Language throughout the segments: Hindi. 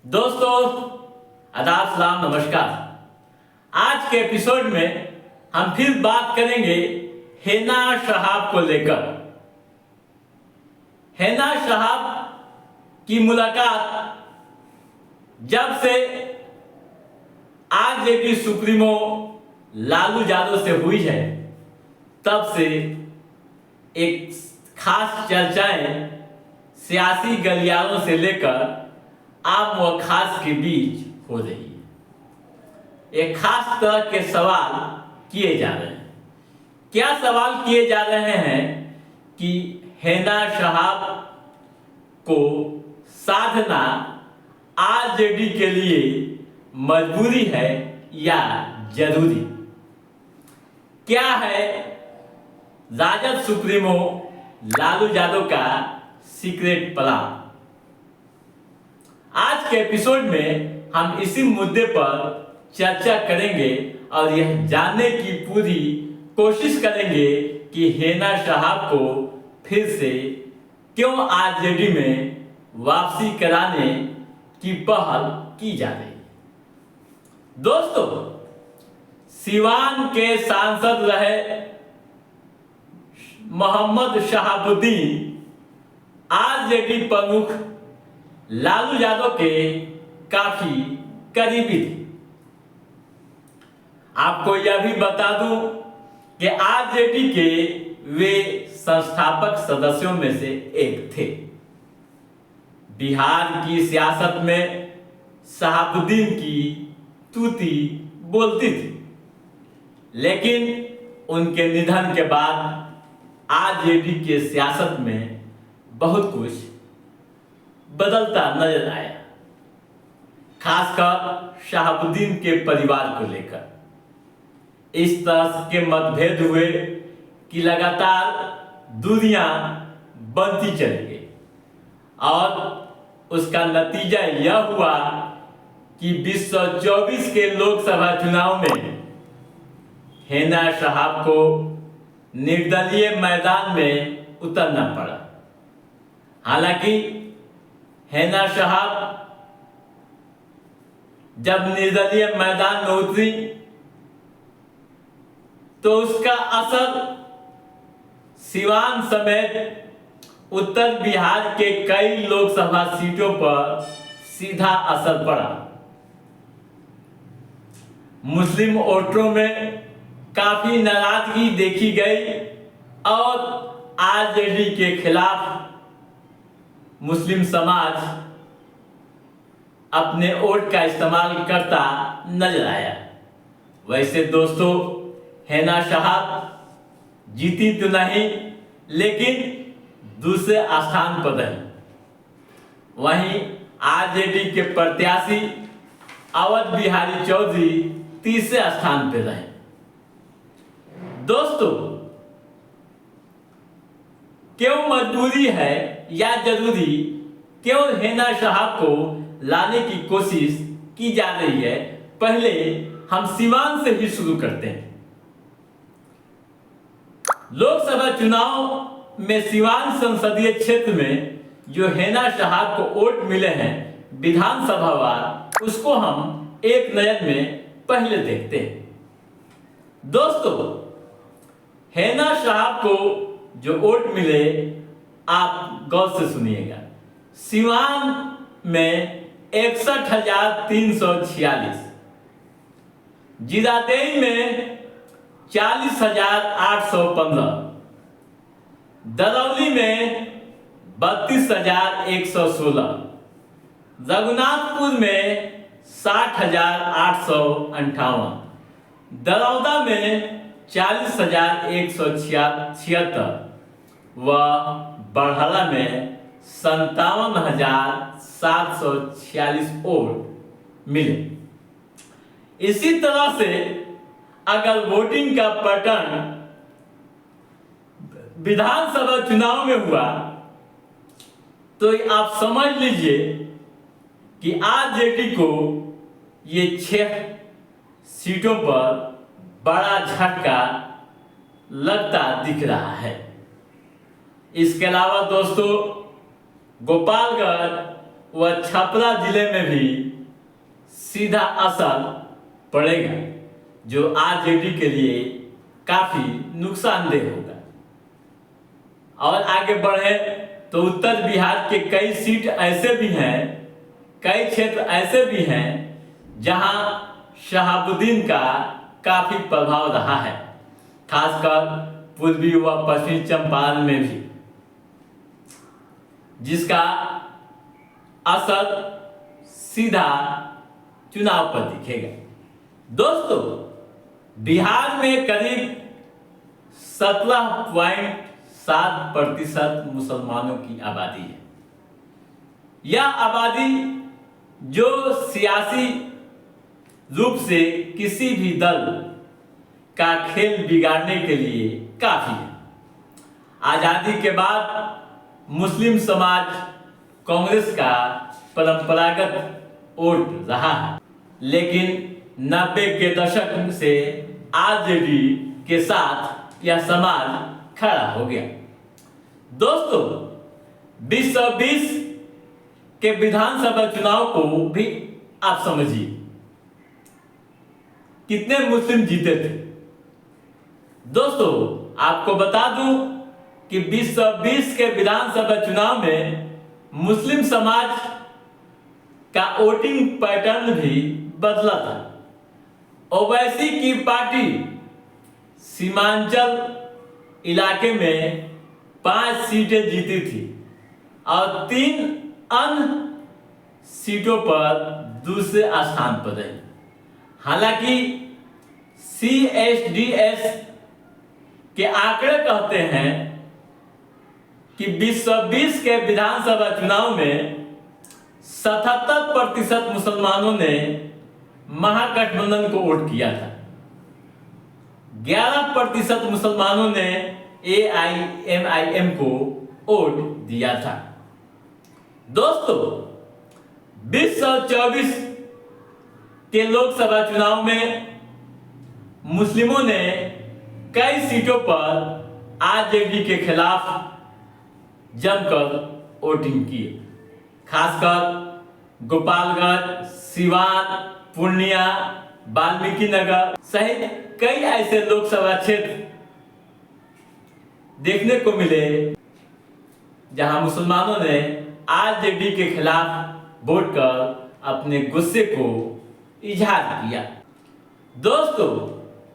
दोस्तों, आदाब, सलाम, नमस्कार। आज के एपिसोड में हम फिर बात करेंगे हिना शहाब को लेकर। हिना शहाब की मुलाकात जब से आरजेडी सुप्रीमो लालू यादव से हुई है, तब से एक खास चर्चाएं सियासी गलियारों से लेकर आम व खास के बीच हो रही है। एक खास तरह के सवाल किए जा रहे हैं। क्या सवाल किए जा रहे हैं कि हिना शहाब को साधना आरजेडी के लिए मजबूरी है या जरूरी? क्या है राजद सुप्रीमो लालू यादव का सीक्रेट प्लान? आज के एपिसोड में हम इसी मुद्दे पर चर्चा करेंगे और यह जानने की पूरी कोशिश करेंगे कि हिना शहाब को फिर से क्यों आरजेडी में वापसी कराने की पहल की जा रही है। दोस्तों, सिवान के सांसद रहे मोहम्मद शहाबुद्दीन आरजेडी प्रमुख लालू यादव के काफी करीबी थे। आपको यह भी बता दूं कि आरजेडी के वे संस्थापक सदस्यों में से एक थे। बिहार की सियासत में शहाबुद्दीन की तूती बोलती थी, लेकिन उनके निधन के बाद आरजेडी के सियासत में बहुत कुछ बदलता नजर आया, खासकर शहाबुद्दीन के परिवार को लेकर। इस तरह के मतभेद हुए कि लगातार दूरियां बनती चली गई और उसका नतीजा यह हुआ कि 2024 के लोकसभा चुनाव में हिना शहाब को निर्दलीय मैदान में उतरना पड़ा। हालांकि हिना शहाब जब निर्दलीय मैदान में उतरी तो उसका असर सिवान समेत उत्तर बिहार के कई लोकसभा सीटों पर सीधा असर पड़ा। मुस्लिम वोटरों में काफी नाराजगी देखी गई और आरजेडी के खिलाफ मुस्लिम समाज अपने वोट का इस्तेमाल करता नजर आया। वैसे दोस्तों, हिना शहाब जीती तो नहीं, लेकिन दूसरे स्थान पर रही। वहीं आरजेडी के प्रत्याशी अवध बिहारी चौधरी तीसरे स्थान पर रहे। दोस्तों, क्यों मजबूरी है या जरूरी, क्यों हिना शहाब को लाने की कोशिश की जा रही है? पहले हम सिवान से ही शुरू करते हैं। लोकसभा चुनाव में सिवान संसदीय क्षेत्र में जो हिना शहाब को वोट मिले हैं विधानसभा वार, उसको हम एक नजर में पहले देखते हैं। दोस्तों, हिना शहाब को जो वोट मिले, आप गौर से सुनिएगा। सिवान में 61,346, जीरादेई में 40,815, दरौली में 32,116, रघुनाथपुर में 60,858, दरौदा में 40,176 व बढ़ला में 57,746 वोट मिले। इसी तरह से अगर वोटिंग का पैटर्न विधानसभा चुनाव में हुआ तो आप समझ लीजिए कि आरजेडी को ये 6 सीटों पर बड़ा झटका लगता दिख रहा है। इसके अलावा दोस्तों, गोपालगंज वह छपरा जिले में भी सीधा असर पड़ेगा, जो आरजेडी के लिए काफी नुकसानदेह होगा। और आगे बढ़े तो उत्तर बिहार के कई सीट ऐसे भी हैं, कई क्षेत्र ऐसे भी हैं जहां शहाबुद्दीन का काफी प्रभाव रहा है, खासकर पूर्वी व पश्चिमी चंपारण में भी, जिसका असर सीधा चुनाव पर दिखेगा। दोस्तों, बिहार में करीब 17.7% मुसलमानों की आबादी है। यह आबादी जो सियासी रूप से किसी भी दल का खेल बिगाड़ने के लिए काफी है। आजादी के बाद मुस्लिम समाज कांग्रेस का परंपरागत वोट रहा है, लेकिन 90 के दशक से आरजेडी के साथ यह समाज खड़ा हो गया। दोस्तों, 2020 के विधानसभा चुनाव को भी आप समझिए, कितने मुस्लिम जीते थे। दोस्तों, आपको बता दूं कि 2020 के विधानसभा चुनाव में मुस्लिम समाज का वोटिंग पैटर्न भी बदला था। ओवैसी की पार्टी सीमांचल इलाके में 5 सीटें जीती थी और 3 अन्य सीटों पर दूसरे स्थान पर रही। हालांकि CSDS के आंकड़े कहते हैं कि 2020 के विधानसभा चुनाव में 77% मुसलमानों ने महागठबंधन को वोट किया था। 11% मुसलमानों ने AIMIM को वोट दिया था। दोस्तों, 2024 के लोकसभा चुनाव में मुस्लिमों ने कई सीटों पर आरजेडी के खिलाफ जमकर वोटिंग की, खासकर गोपालगंज, सिवान, पूर्णिया, वाल्मीकि नगर सहित कई ऐसे लोकसभा क्षेत्र देखने को मिले जहां मुसलमानों ने आरजेडी के खिलाफ वोट कर अपने गुस्से को इजहार किया। दोस्तों,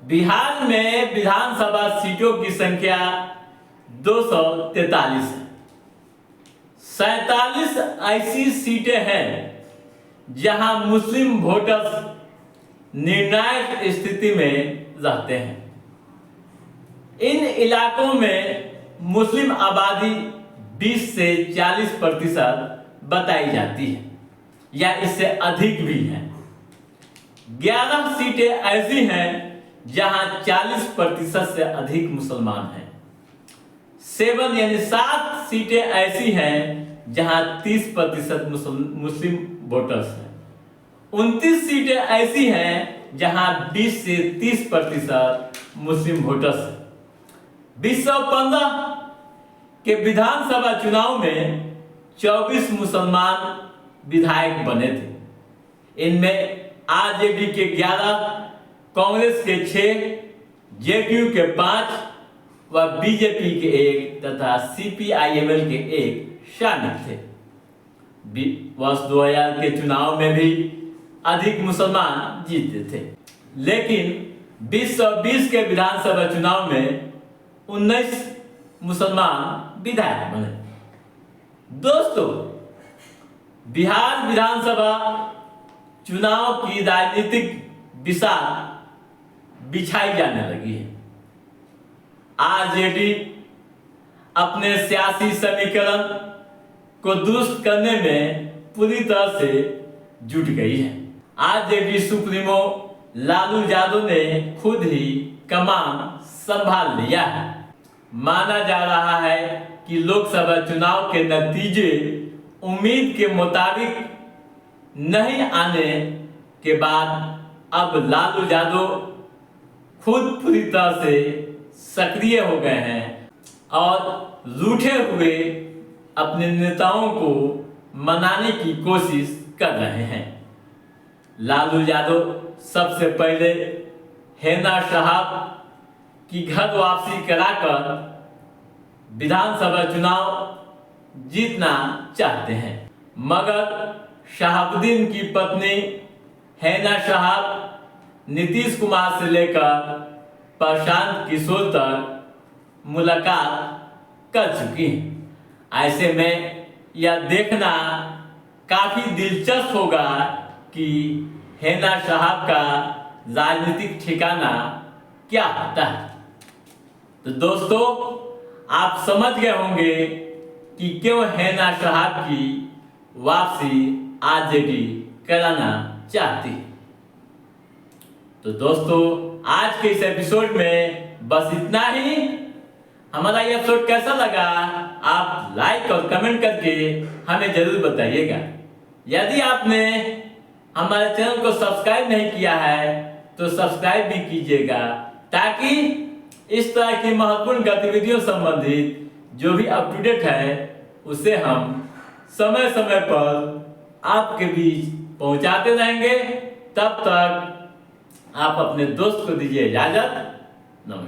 बिहार में विधानसभा सीटों की संख्या 243 है। 47 ऐसी सीटें हैं जहां मुस्लिम वोटर्स निर्णायक स्थिति में रहते हैं। इन इलाकों में मुस्लिम आबादी 20 से 40% बताई जाती है या इससे अधिक भी है। 11 सीटें ऐसी हैं जहां 40% से अधिक मुसलमान हैं। 7 सीटें ऐसी हैं जहां 30% मुस्लिम वोटर्स हैं। 29 सीटें ऐसी हैं जहां 20 से 30% मुस्लिम वोटर्स हैं। 2015 के विधानसभा चुनाव में 24 मुसलमान विधायक बने थे। इनमें आरजेडी के 11, कांग्रेस के 6, जेडीयू के 5 व बीजेपी के 1 तथा CPIML के 1 शामिल थे। वर्ष 2000 के चुनाव में भी अधिक मुसलमान जीते थे, लेकिन 2020 के विधानसभा चुनाव में 19 मुसलमान विधायक बने। दोस्तों, बिहार विधानसभा चुनाव की राजनीतिक दिशा बिछाई जाने लगी है। आरजेडी अपने सियासी समीकरण को दुरुस्त करने में पूरी तरह से जुट गई है। आरजेडी सुप्रीमो लालू यादव ने खुद ही कमान संभाल लिया है। माना जा रहा है कि लोकसभा चुनाव के नतीजे उम्मीद के मुताबिक नहीं आने के बाद अब लालू यादव खुद पूरी तरह से सक्रिय हो गए हैं और रूठे हुए अपने नेताओं को मनाने की कोशिश कर रहे हैं। लालू यादव सबसे पहले हेना साहब की घर वापसी कराकर विधानसभा चुनाव जीतना चाहते हैं, मगर शहाबुद्दीन की पत्नी हेना साहब नीतीश कुमार से लेकर प्रशांत किशोर तक मुलाकात कर चुकी हैं। ऐसे में यह देखना काफी दिलचस्प होगा कि हेना साहब का राजनीतिक ठिकाना क्या होता है। तो दोस्तों, आप समझ गए होंगे कि क्यों हेना साहब की वापसी आरजेडी कराना चाहती है। तो दोस्तों, आज के इस एपिसोड में बस इतना ही। हमारा ये एपिसोड कैसा लगा आप लाइक और कमेंट करके हमें जरूर बताइएगा। यदि आपने हमारे चैनल को सब्सक्राइब नहीं किया है तो सब्सक्राइब भी कीजिएगा, ताकि इस तरह की महत्वपूर्ण गतिविधियों संबंधित जो भी अप टू डेट है उसे हम समय समय पर आपके बीच पहुंचाते रहेंगे। तब तक आप अपने दोस्त को दीजिए इजाजत। नमस्कार।